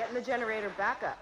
getting the generator back up.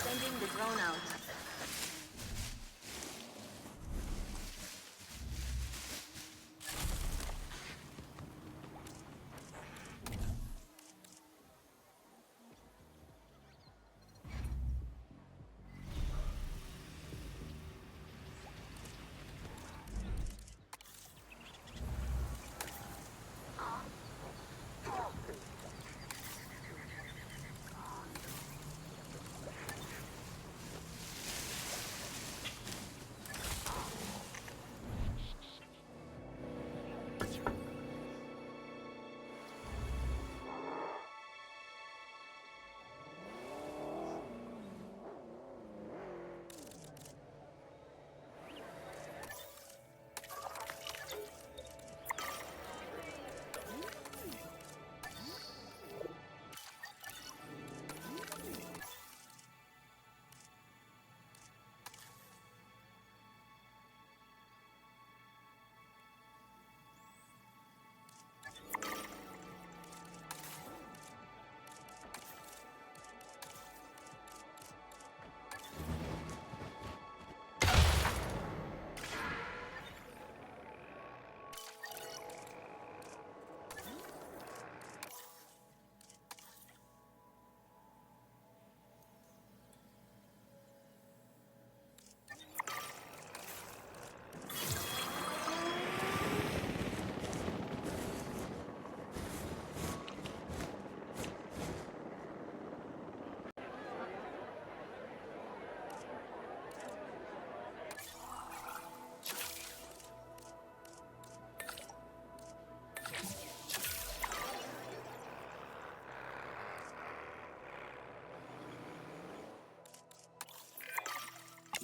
Sending the drone out.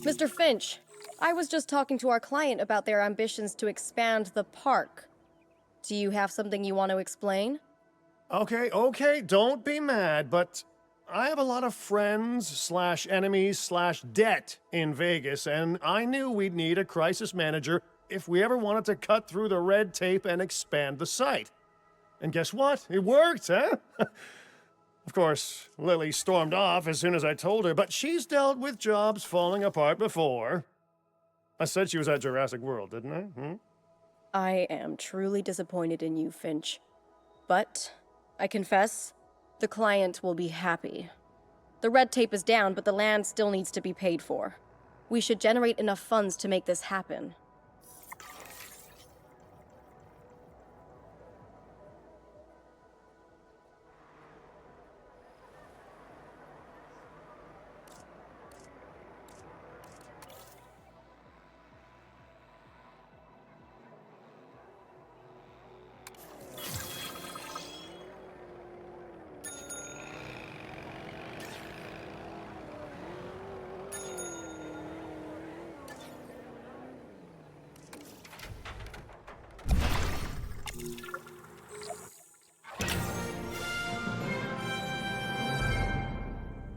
Mr. Finch, I was just talking to our client about their ambitions to expand the park. Do you have something you want to explain? Okay, don't be mad, but I have a lot of friends/enemies/debt in Vegas, and I knew we'd need a crisis manager if we ever wanted to cut through the red tape and expand the site. And guess what? It worked, huh? Of course, Lily stormed off as soon as I told her, but she's dealt with jobs falling apart before. I said she was at Jurassic World, didn't I? I am truly disappointed in you, Finch. But, I confess, the client will be happy. The red tape is down, but the land still needs to be paid for. We should generate enough funds to make this happen.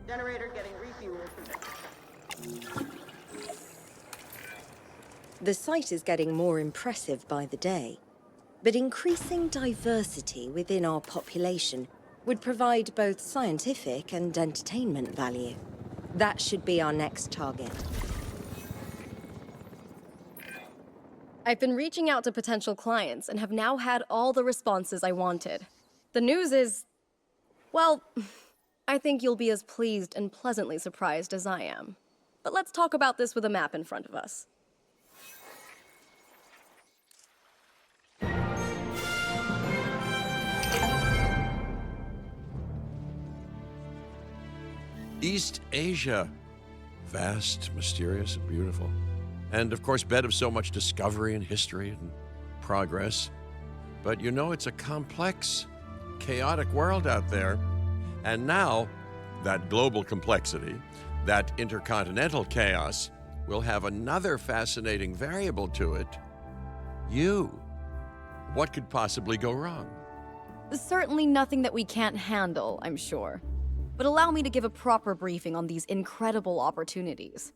Generator getting refueled. The site is getting more impressive by the day, but increasing diversity within our population would provide both scientific and entertainment value. That should be our next target. I've been reaching out to potential clients and have now had all the responses I wanted. The news is, well, I think you'll be as pleased and pleasantly surprised as I am. But let's talk about this with a map in front of us. East Asia. Vast, mysterious, and beautiful. And of course, bed of so much discovery and history and progress. But you know, it's a complex, chaotic world out there. And now, that global complexity, that intercontinental chaos, will have another fascinating variable to it. You. What could possibly go wrong? Certainly nothing that we can't handle, I'm sure. But allow me to give a proper briefing on these incredible opportunities.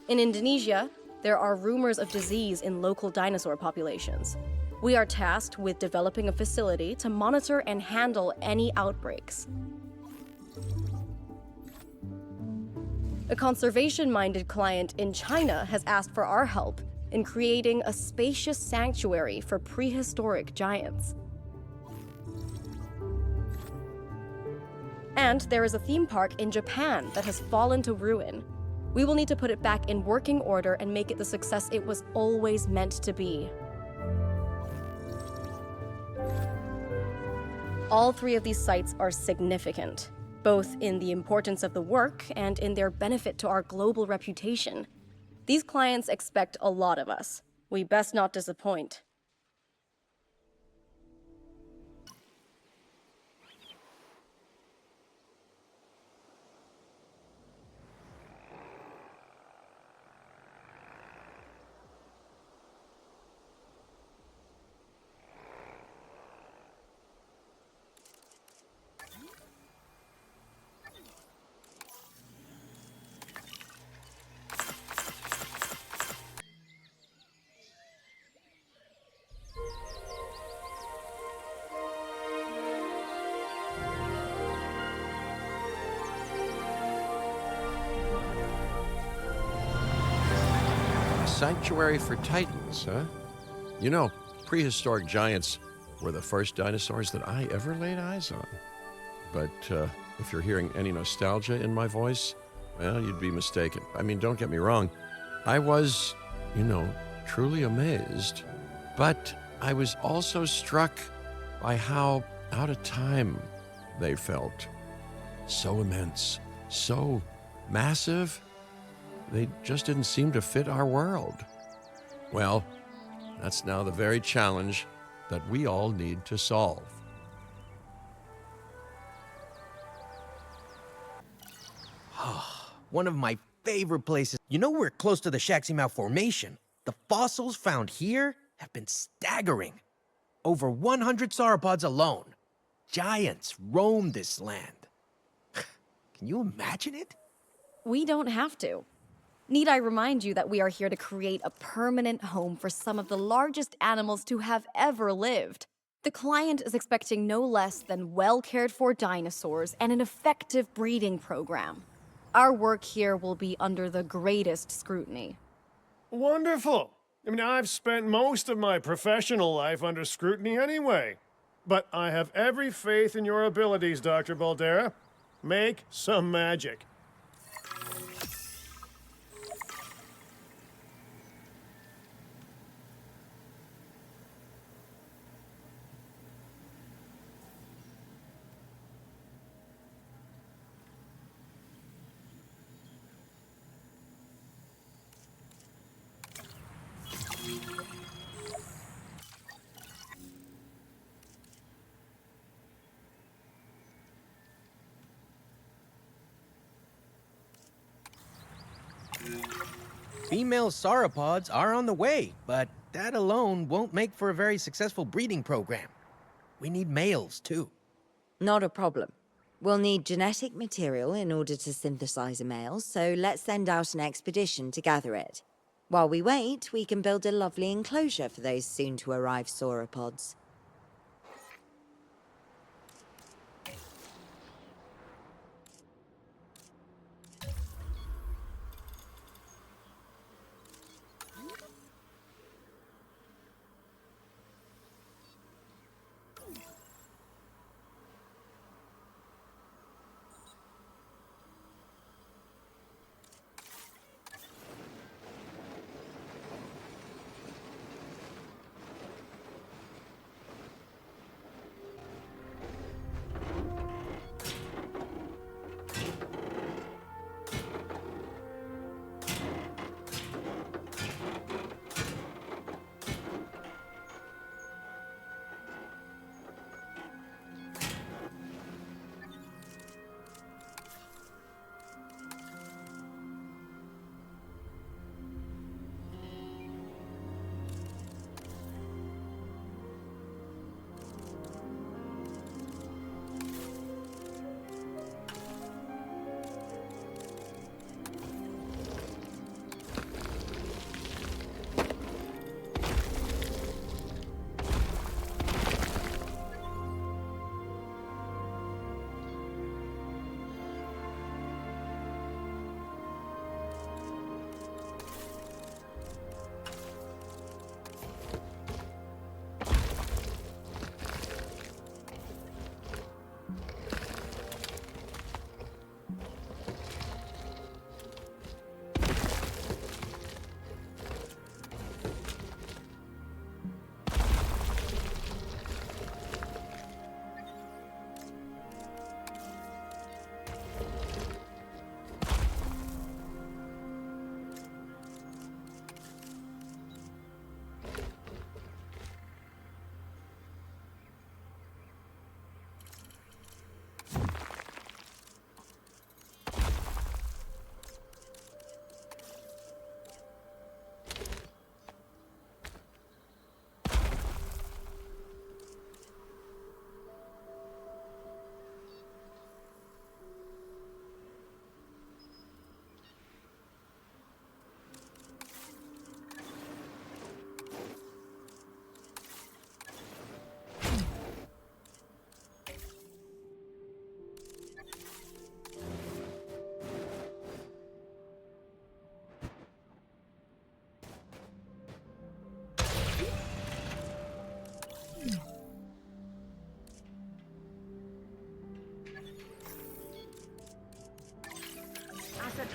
In Indonesia, there are rumors of disease in local dinosaur populations. We are tasked with developing a facility to monitor and handle any outbreaks. A conservation-minded client in China has asked for our help in creating a spacious sanctuary for prehistoric giants. And there is a theme park in Japan that has fallen to ruin. We will need to put it back in working order and make it the success it was always meant to be. All three of these sites are significant, both in the importance of the work and in their benefit to our global reputation. These clients expect a lot of us. We best not disappoint. Sanctuary for Titans, huh? You know, prehistoric giants were the first dinosaurs that I ever laid eyes on. But if you're hearing any nostalgia in my voice, well, you'd be mistaken. I mean, don't get me wrong. I was, truly amazed. But I was also struck by how out of time they felt. So immense, so massive. They just didn't seem to fit our world. Well, that's now the very challenge that we all need to solve. One of my favorite places. You know we're close to the Shaximau Formation. The fossils found here have been staggering. Over 100 sauropods alone. Giants roam this land. Can you imagine it? We don't have to. Need I remind you that we are here to create a permanent home for some of the largest animals to have ever lived? The client is expecting no less than well-cared-for dinosaurs and an effective breeding program. Our work here will be under the greatest scrutiny. Wonderful. I mean, I've spent most of my professional life under scrutiny anyway. But I have every faith in your abilities, Dr. Baldera. Make some magic. Female sauropods are on the way, but that alone won't make for a very successful breeding program. We need males, too. Not a problem. We'll need genetic material in order to synthesize a male, so let's send out an expedition to gather it. While we wait, we can build a lovely enclosure for those soon-to-arrive sauropods.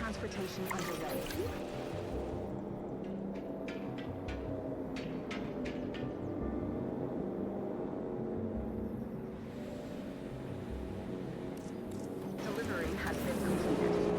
transportation underway. Delivery has been completed.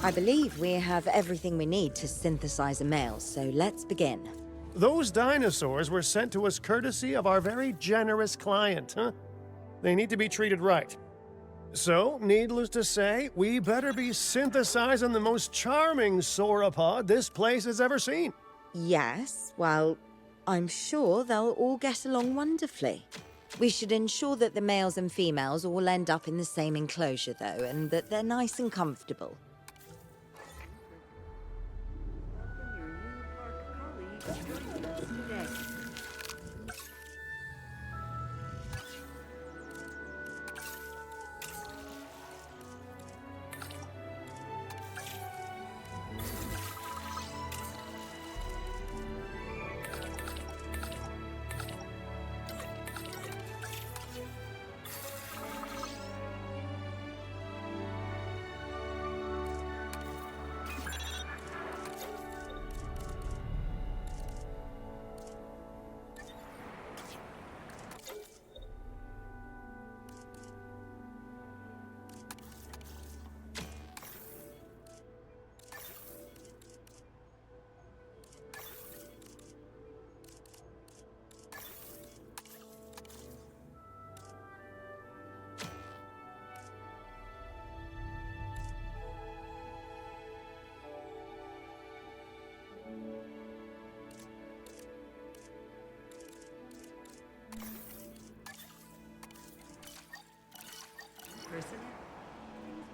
I believe we have everything we need to synthesize a male, so let's begin. Those dinosaurs were sent to us courtesy of our very generous client, huh? They need to be treated right. So, needless to say, we better be synthesizing the most charming sauropod this place has ever seen. Yes, well, I'm sure they'll all get along wonderfully. We should ensure that the males and females all end up in the same enclosure, though, and that they're nice and comfortable.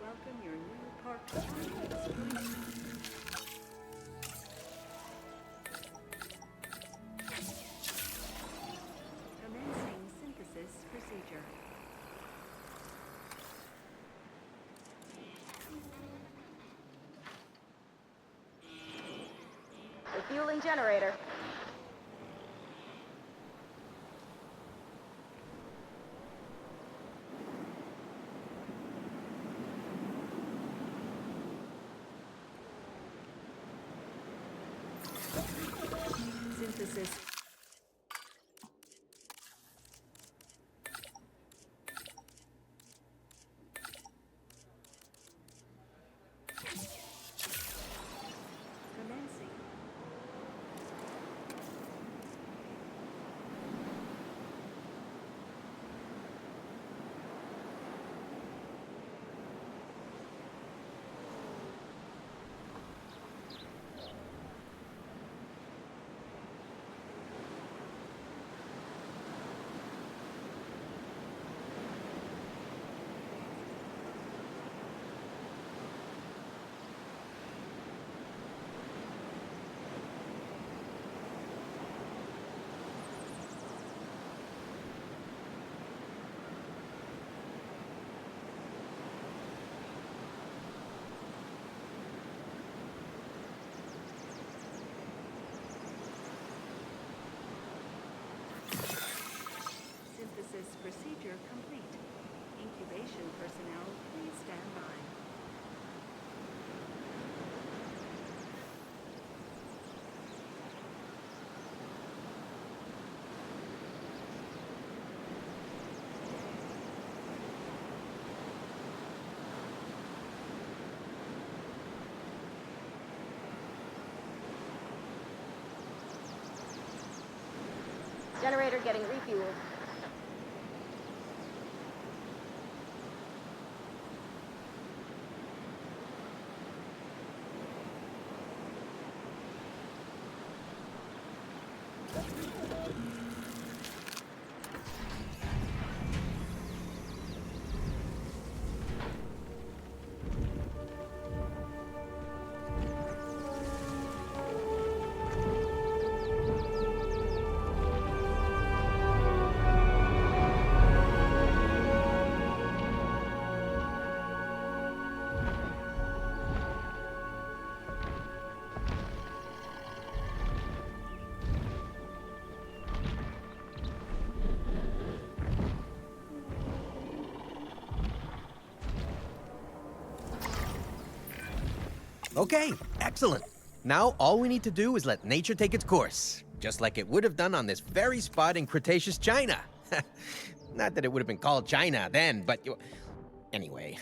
Welcome your new park colleagues joining us today. Personnel, please welcome your new park colleagues. Commencing synthesis procedure. Refueling generator. Synthesis. Commencing. Synthesis procedure complete. Incubation personnel, please stand by. Generator getting refueled. Okay, excellent. Now all we need to do is let nature take its course, just like it would have done on this very spot in Cretaceous China. Not that it would have been called China then, but anyway.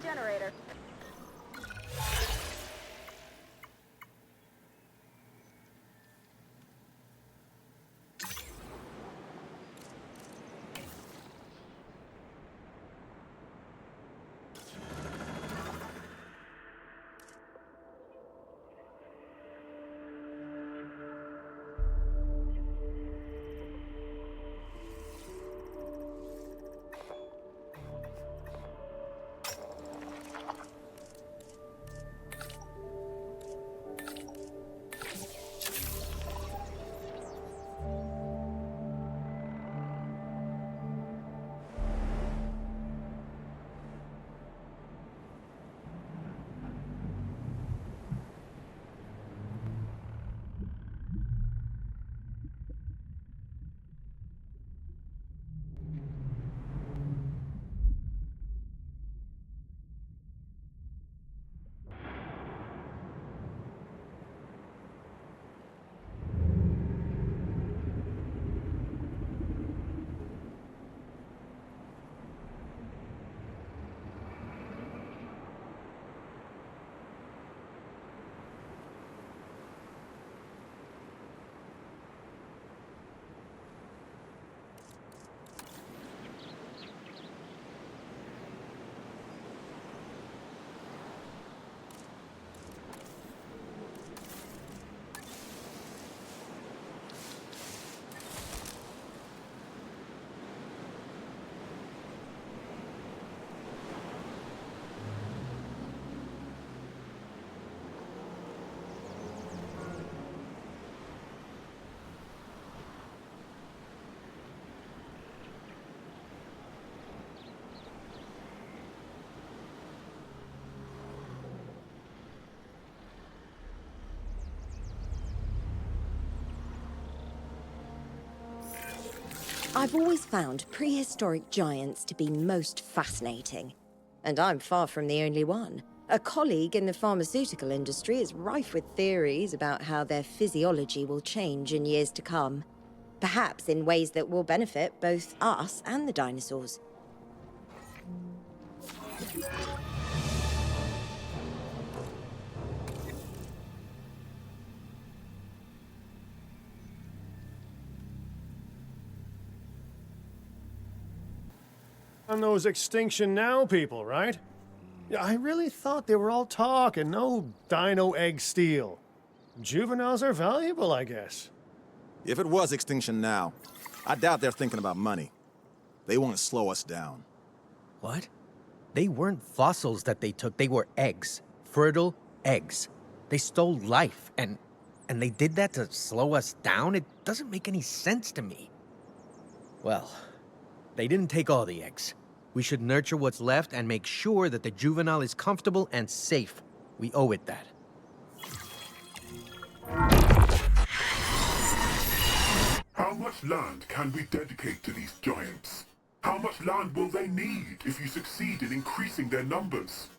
generator. I've always found prehistoric giants to be most fascinating. And I'm far from the only one. A colleague in the pharmaceutical industry is rife with theories about how their physiology will change in years to come. Perhaps in ways that will benefit both us and the dinosaurs. On those Extinction Now people, right? Yeah, I really thought they were all talk and no dino egg steel. Juveniles are valuable, I guess. If it was Extinction Now, I doubt they're thinking about money. They want to slow us down. What? They weren't fossils that they took, they were eggs. Fertile eggs. They stole life, and they did that to slow us down? It doesn't make any sense to me. Well, they didn't take all the eggs. We should nurture what's left and make sure that the juvenile is comfortable and safe. We owe it that. How much land can we dedicate to these giants? How much land will they need if you succeed in increasing their numbers?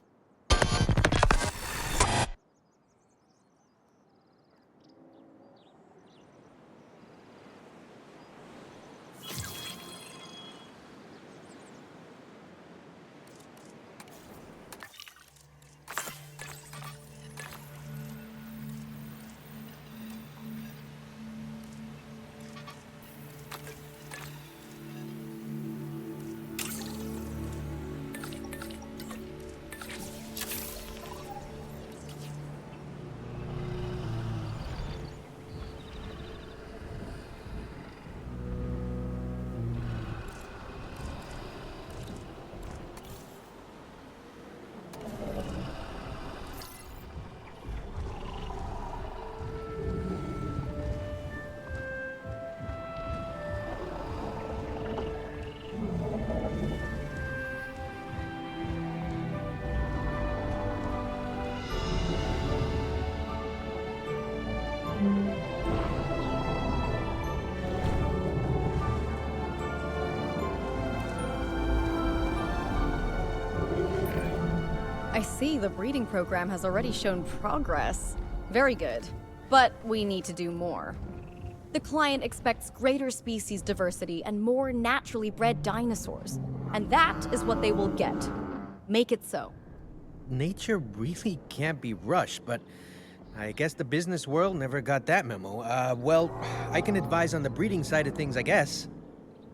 I see the breeding program has already shown progress. Very good. But we need to do more. The client expects greater species diversity and more naturally bred dinosaurs. And that is what they will get. Make it so. nature really can't be rushed, but I guess the business world never got that memo. Well, I can advise on the breeding side of things, I guess.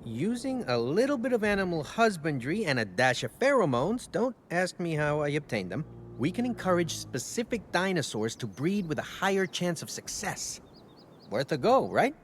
Using a little bit of animal husbandry and a dash of pheromones, don't ask me how I obtained them, we can encourage specific dinosaurs to breed with a higher chance of success. Worth a go, right?